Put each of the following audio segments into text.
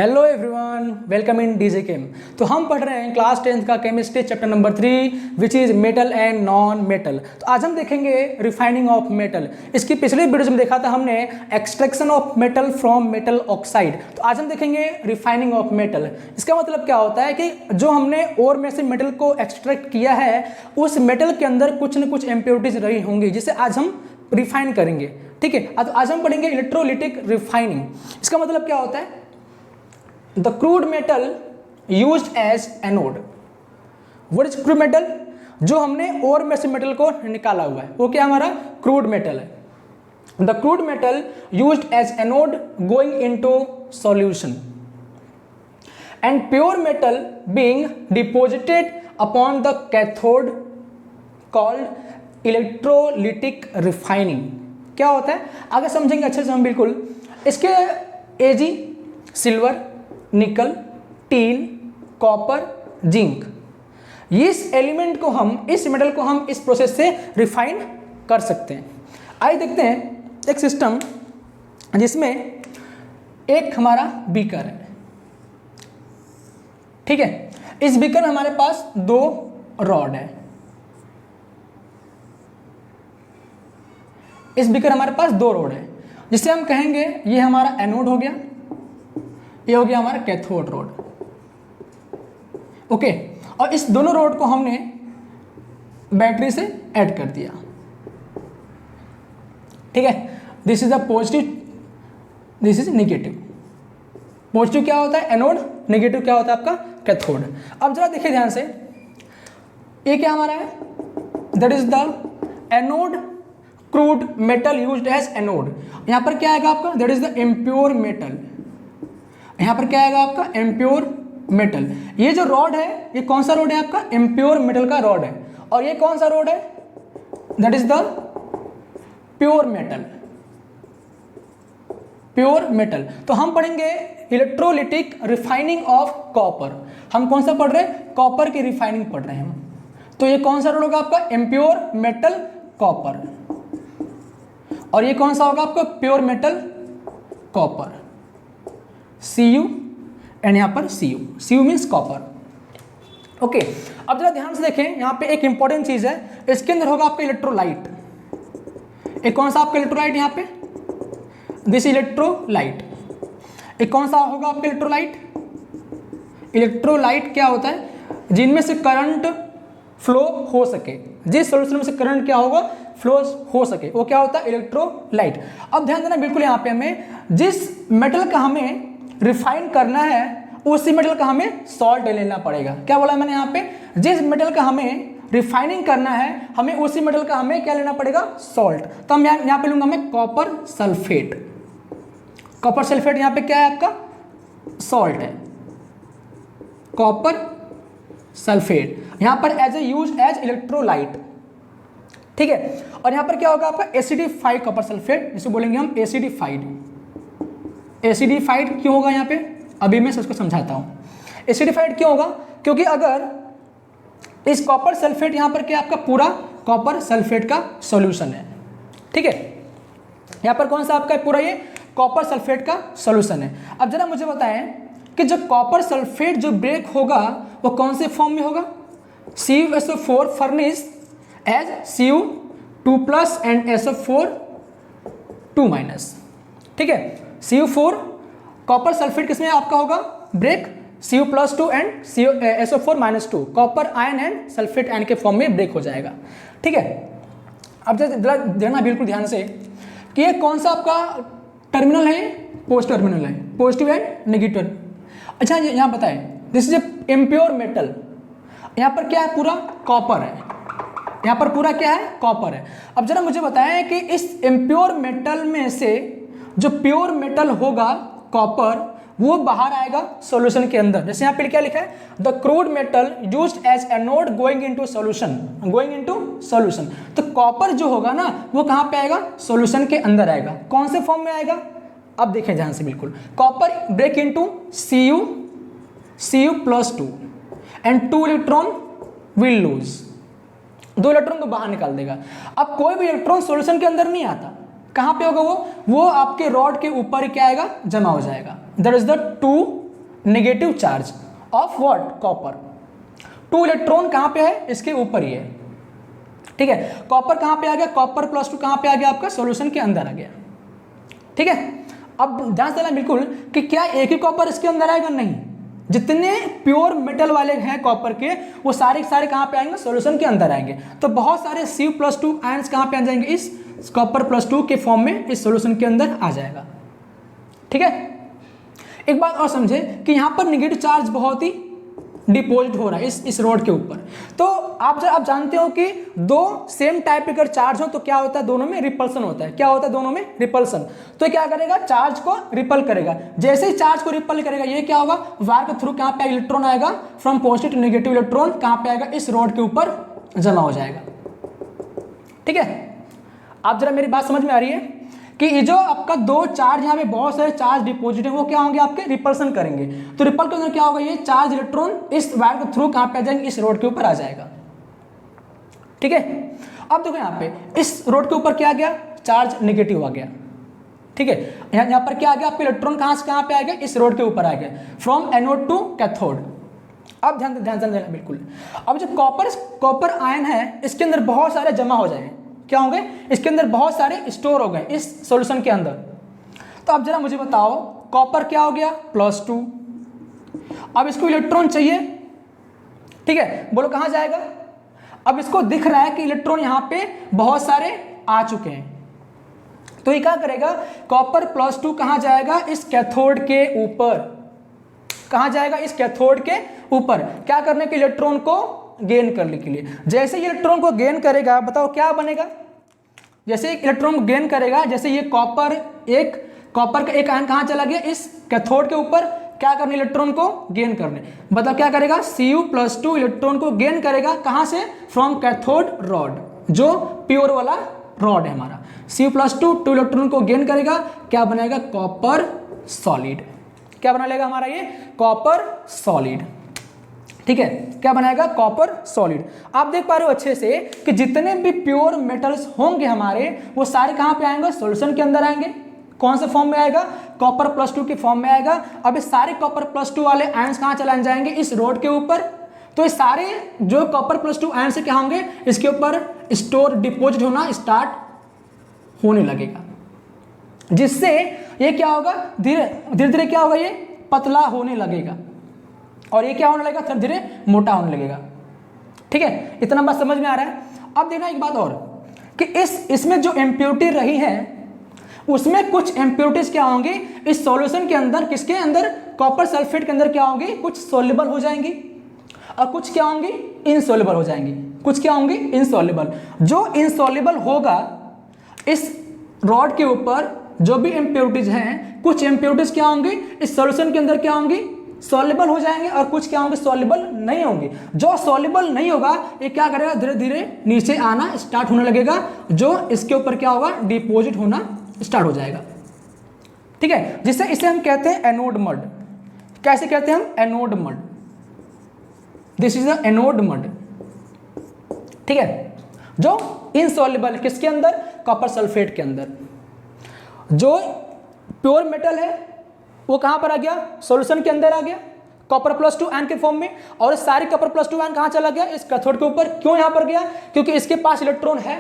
Hello everyone, welcome in DJ chem. तो हम पढ़ रहे हैं क्लास 10th का chemistry chapter number 3 which is metal and non metal. तो आज हम देखेंगे रिफाइनिंग ऑफ मेटल। इसकी पिछली वीडियोज में देखा था हमने extraction of metal from metal oxide. तो आज हम देखेंगे रिफाइनिंग ऑफ मेटल। इसका मतलब क्या होता है कि जो हमने ओर में से मेटल को एक्सट्रैक्ट किया है उस मेटल के अंदर कुछ न कुछ इम्प्योरिटीज रही होंगी जिसे आज हम रिफाइन करेंगे। ठीक है, तो आज हम पढ़ेंगे इलेक्ट्रोलिटिक रिफाइनिंग। इसका मतलब क्या होता है? The crude metal used as anode. What is crude metal? जो हमने ओर में से मेटल को निकाला हुआ है वो क्या हमारा क्रूड मेटल है। The crude metal used as anode going into solution and pure metal being deposited upon the cathode called electrolytic refining। क्या होता है आगे समझेंगे अच्छे से हम बिल्कुल। इसके Ag सिल्वर, निकल, टीन, कॉपर, जिंक, इस एलिमेंट को हम इस मेटल को हम इस प्रोसेस से रिफाइन कर सकते हैं। आइए देखते हैं एक सिस्टम जिसमें एक हमारा बीकर है। ठीक है, इस बीकर में हमारे पास दो रॉड है। इस बीकर हमारे पास दो रॉड है जिसे हम कहेंगे ये हमारा एनोड हो गया, ये हो गया हमारा कैथोड रोड। ओके, और इस दोनों रोड को हमने बैटरी से ऐड कर दिया। ठीक है, this is a positive, this is negative. Positive क्या होता है एनोड, नेगेटिव क्या होता है आपका कैथोड। अब जरा देखिए ध्यान से, ये क्या हमारा है? That is the anode crude metal used as anode. यहां पर क्या आएगा आपका? That is the impure metal. यहां पर क्या आएगा आपका? Impure metal. ये जो रॉड है ये कौन सा रॉड है आपका? इम्प्योर मेटल का रॉड है। और ये कौन सा रॉड है? That is the pure metal. Pure metal. तो हम पढ़ेंगे इलेक्ट्रोलिटिक रिफाइनिंग ऑफ कॉपर। हम कौन सा पढ़ रहे हैं? कॉपर की रिफाइनिंग पढ़ रहे हैं हम। तो ये कौन सा रॉड होगा आपका? Impure metal copper. और ये कौन सा होगा आपका? Pure metal copper. Cu and यहाँ पर Cu। Cu means copper. Okay, अब जरा ध्यान से देखें, यहाँ पे एक इंपॉर्टेंट चीज है। इसके अंदर होगा आपका इलेक्ट्रोलाइट। एक कौन सा आपका इलेक्ट्रोलाइट? यहाँ पे दिस इलेक्ट्रोलाइट। एक कौन सा होगा आपका इलेक्ट्रोलाइट? इलेक्ट्रोलाइट क्या होता है? जिनमें से करंट फ्लो हो सके, जिस सॉल्यूशन में से करंट क्या होगा? फ्लो हो सके, वो क्या होता है? इलेक्ट्रोलाइट। अब ध्यान देना बिल्कुल, यहाँ पे हमें जिस मेटल का हमें रिफाइन करना है उसी मेटल का हमें सॉल्ट ले लेना पड़ेगा। क्या बोला मैंने यहाँ पे? जिस मेटल का हमें रिफाइनिंग करना है हमें उसी मेटल का हमें क्या लेना पड़ेगा? सॉल्ट। तो हम यहाँ पे लूंगा मैं कॉपर सल्फेट। कॉपर सल्फेट यहाँ पे क्या है आपका? सॉल्ट है, कॉपर सल्फेट। यहाँ पर as a use as electrolyte. ठीक है, और यहाँ पर क्या होगा आपका? एसिडिफाइड कॉपर सल्फेट, जिसे बोलेंगे हम एसिडिफाइड। एसिडिफाइड क्यों होगा यहाँ पे? अभी मैं उसको समझाता हूँ। एसिडिफाइड क्यों होगा? क्योंकि अगर इस कॉपर सल्फेट यहाँ पर क्या आपका पूरा कॉपर सल्फेट का सॉल्यूशन है। ठीक है, यहाँ पर कौन सा आपका पूरा ये कॉपर सल्फेट का सॉल्यूशन है। अब जरा मुझे बताएं कि जो कॉपर सल्फेट जो ब्रेक होगा वो कौन से फॉर्म में होगा? CuSO4 furnish as Cu2+ and SO4 2-। ठीक है, Cu4 कॉपर सल्फेट किसमें आपका होगा? Break Cu+2 and SO4-2 copper ion and sulphate ion के फॉर्म में ब्रेक हो जाएगा। ठीक है, अब देखना बिल्कुल ध्यान से कि ये कौन सा आपका टर्मिनल है? पोस्ट टर्मिनल है, पॉजिटिव एंड नेगेटिव। अच्छा, यहाँ बताएं, this is a impure metal. यहाँ पर क्या है? पूरा कॉपर है। यहाँ पर पूरा क्या है? कॉपर है। अब जरा मुझे बताएं कि इस इम्प्योर मेटल में से जो प्योर मेटल होगा कॉपर वो बाहर आएगा सॉल्यूशन के अंदर। जैसे यहाँ पे क्या लिखा है? The crude metal used as anode going into solution, going into solution. तो कॉपर जो होगा ना वो कहाँ पे आएगा? सॉल्यूशन के अंदर आएगा। कौन से फॉर्म में आएगा? अब देखें ध्यान से बिल्कुल, copper break into Cu+2 and 2 electron will lose. 2 electron को बाहर निकाल देगा। अब कोई भी इलेक्ट्रॉन सॉल्यूशन के अंदर नहीं आता, कहाँ पे होगा? वो आपके रॉड के ऊपर क्या आएगा? जमा हो जाएगा। That is the 2 negative charge of what, copper. 2 electron कहाँ पे है, इसके ऊपर ही है, ठीक है। कॉपर कहाँ पे आ गया, कॉपर +2 कहाँ पे आ गया, आपका सॉल्यूशन के अंदर आ गया, ठीक है। अब ध्यान से देना बिल्कुल कि क्या एक ही कॉपर इसके अंदर आएगा, नहीं, जितने प्योर मेटल वाले हैं कॉपर के वो सारे सारे कहाँ पे आएंगे, सॉल्यूशन के अंदर आएंगे। तो बहुत सारे Cu+2 आयंस कहाँ पे आ जाएंगे, इस कॉपर +2 के फॉर्म में इस सॉल्यूशन के अंदर आ जाएगा, ठीक है। एक बात और समझे कि यहाँ पर नेगेटिव चार्ज बहुत ही डिपोजिट हो रहा है इस रॉड के ऊपर। तो आप जानते हो कि दो सेम टाइप के अगर चार्ज हो तो क्या होता है, दोनों में रिपल्सन होता है। क्या होता है, दोनों में रिपल्सन। तो क्या करेगा, चार्ज को रिपल करेगा। जैसे ही चार्ज को रिपल करेगा ये क्या होगा, वायर के थ्रू कहाँ पे इलेक्ट्रॉन आएगा, from positive to negative electron कहाँ पे आएगा, इस रॉड के ऊपर जमा हो जाएगा, ठीक है। आप जरा मेरी बात समझ में आ रही है कि ये जो आपका दो चार्ज, यहाँ पे बहुत सारे चार्ज डिपॉजिट है, वो क्या होंगे, आपके रिपल्सन करेंगे। तो रिपल के अंदर क्या होगा, ये चार्ज इलेक्ट्रॉन इस वायर के थ्रू कहाँ पे आ जाएंगे, इस रोड के ऊपर आ जाएगा, ठीक है। अब देखो यहाँ पे इस रोड के ऊपर क्या आ गया, चार्ज नेगेटिव आ गया, ठीक है। यहाँ पर क्या आ गया, आपके इलेक्ट्रॉन कहाँ से कहाँ पे आ गया, इस रोड के ऊपर आ गया, फ्रॉम एनोड टू कैथोड। अब ध्यान देना बिल्कुल। अब जो कॉपर आयन है इसके अंदर बहुत सारे जमा हो जाएंगे, क्या होंगे, इसके अंदर बहुत सारे स्टोर हो गए इस सॉल्यूशन के अंदर। तो अब जरा मुझे बताओ, कॉपर क्या हो गया, +2। अब इसको इलेक्ट्रॉन चाहिए, ठीक है, बोलो कहां जाएगा। अब इसको दिख रहा है कि इलेक्ट्रॉन यहां पे बहुत सारे आ चुके हैं, तो ये क्या करेगा, कॉपर +2 कहां जाएगा, इस कैथोड के ऊपर। कहां जाएगा, इस कैथोड के ऊपर। क्या करने के, इलेक्ट्रॉन को गेन करने के लिए। जैसे ये इलेक्ट्रॉन को गेन करेगा, बताओ क्या बनेगा, जैसे इलेक्ट्रॉन को गेन करेगा, जैसे ये कॉपर का एक आयन कहां चला गया, इस कैथोड के ऊपर। क्या करने, इलेक्ट्रॉन को गेन करने। बताओ क्या करेगा, Cu+2 इलेक्ट्रॉन को गेन करेगा, कहां से, फ्रॉम कैथोड रॉड, जो प्योर वाला रॉड है हमारा। Cu+2 2 इलेक्ट्रॉन को गेन करेगा, क्या बनाएगा, कॉपर सॉलिड। क्या बना लेगा हमारा ये, कॉपर सॉलिड, ठीक है। क्या बनाएगा, कॉपर सॉलिड। आप देख पा रहे हो अच्छे से कि जितने भी प्योर मेटल्स होंगे हमारे, वो सारे कहां पे आएंगे, सॉल्यूशन के अंदर आएंगे। कौन से फॉर्म में आएगा, कॉपर +2 के फॉर्म में आएगा। अब ये सारे कॉपर +2 वाले आयंस कहां चलाए जाएंगे, इस रोड के ऊपर। तो ये सारे जो कॉपर +2 आयंस क्या होंगे, इसके ऊपर स्टोर डिपोजिट होना स्टार्ट होने लगेगा, जिससे ये क्या होगा, धीरे धीरे क्या होगा, ये पतला होने लगेगा, और ये क्या होने लगेगा, धीरे धीरे मोटा होने लगेगा, ठीक है। इतना बात समझ में आ रहा है। अब देखना एक बात और कि इसमें जो इम्प्योरिटी रही है, उसमें कुछ इम्प्योरिटीज क्या होंगी इस सॉल्यूशन के अंदर, किसके अंदर, कॉपर सल्फेट के अंदर क्या होंगी, कुछ सोल्युबल हो जाएंगी और कुछ क्या होंगी, इनसोल्युबल हो जाएंगी। कुछ क्या होंगी, इनसोल्युबल। जो इनसोल्युबल होगा इस रॉड के ऊपर, जो भी इम्प्योरिटीज हैं, कुछ इम्प्योरिटीज क्या होंगी इस सॉल्यूशन के अंदर क्या होंगी, सॉल्युबल हो जाएंगे, और कुछ क्या होंगे, सॉल्युबल नहीं होंगे। जो सॉल्युबल नहीं होगा ये क्या करेगा, धीरे धीरे नीचे आना स्टार्ट होने लगेगा, जो इसके ऊपर क्या होगा, डिपोजिट होना स्टार्ट हो जाएगा, ठीक है। जिससे इसे हम कहते हैं एनोड मड। कैसे कहते हैं हम, anode mud. This is the anode mud, ठीक है। जो इनसॉल्युबल किसके अंदर, कॉपर सल्फेट के अंदर। जो प्योर मेटल है वो कहां पर आ गया, सॉल्यूशन के अंदर आ गया, कॉपर +2 आयन के फॉर्म में। और सारी कॉपर +2 आयन कहां चला गया, इस कैथोड के ऊपर। क्यों यहां पर गया, क्योंकि इसके पास इलेक्ट्रॉन है।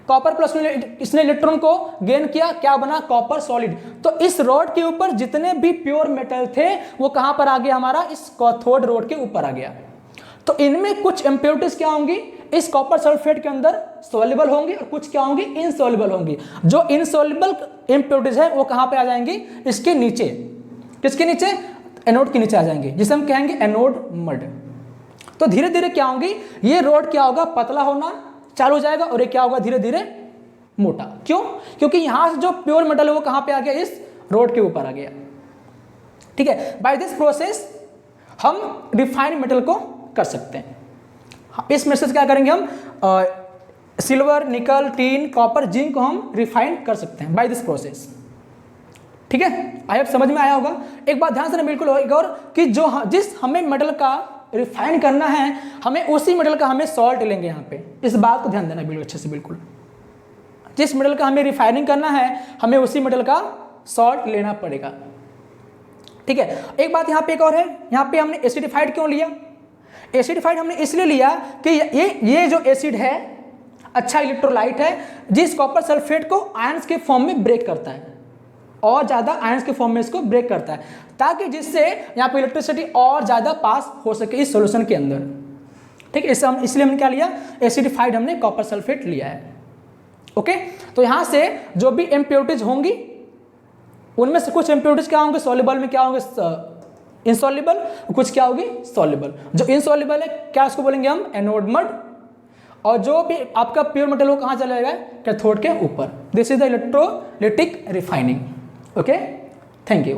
कॉपर +2 इसने इलेक्ट्रॉन को गेन किया, क्या बना, कॉपर सॉलिड। तो इस रॉड के ऊपर जितने भी प्योर मेटल थे वो कहां पर आ गया, हमारा इस कैथोड रॉड के ऊपर आ गया। तो इनमें कुछ इम्प्योरिटीज क्या होंगी, इस कॉपर सल्फेट के अंदर सॉल्युबल होंगी, और कुछ क्या होंगी, इनसॉल्युबल होंगी। जो इनसॉल्युबल इम्प्योरिटीज है वो कहां पे आ जाएंगी, इसके नीचे। किसके नीचे, एनोड के नीचे आ जाएंगे, जिसे हम कहेंगे एनोड मड। तो धीरे धीरे क्या होंगी, ये रॉड क्या होगा, पतला होना चालू हो जाएगा, और ये क्या होगा, धीरे धीरे मोटा। क्यों, क्योंकि यहां से जो प्योर मेटल है वो कहां पे आ गया, इस रॉड के ऊपर आ गया, ठीक है। बाय दिस प्रोसेस हम रिफाइंड मेटल को कर सकते हैं। इस मेथड से क्या करेंगे हम, सिल्वर, निकल, टीन, कॉपर, जिंक को हम रिफाइन कर सकते हैं बाय दिस प्रोसेस, ठीक है। आई होप समझ में आया होगा। एक बात ध्यान से बिल्कुल होगा और कि जिस हमें मेटल का रिफाइन करना है, हमें उसी मेटल का हमें सॉल्ट लेंगे यहाँ पे। इस बात को ध्यान देना बिल्कुल अच्छे से, बिल्कुल जिस मेटल का हमें रिफाइनिंग करना है हमें उसी मेटल का सॉल्ट लेना पड़ेगा, ठीक है। एक बात यहाँ पे एक और है, यहाँ पे हमने एसिडिफाइड क्यों लिया? एसिडिफाइड हमने इसलिए लिया कि ये जो एसिड है अच्छा इलेक्ट्रोलाइट है, जिस कॉपर सल्फेट को आयंस के फॉर्म में ब्रेक करता है, और ज़्यादा आयंस के फॉर्म में इसको ब्रेक करता है, ताकि जिससे यहाँ पे इलेक्ट्रिसिटी और ज़्यादा पास हो सके इस सॉल्यूशन के अंदर। ठीक है, इसलिए हमने क्या लिया? एसिडिफाइड हमने कॉपर सल्फेट लिया है। ओके, तो यहाँ से जो भी इम्प्योरिटीज होंगी उनमें से कुछ इम्प्योरिटीज क्या होंगे सॉल्युबल में, क्या होंगे इनसॉल्युबल, कुछ क्या होगी सॉल्युबल। जो इनसॉल्युबल है क्या उसको बोलेंगे हम? Anode mud. और जो भी आपका प्योर मेटल वो कहाँ चला जाएगा? कैथोड के ऊपर। This is the electrolytic refining. Okay, thank you.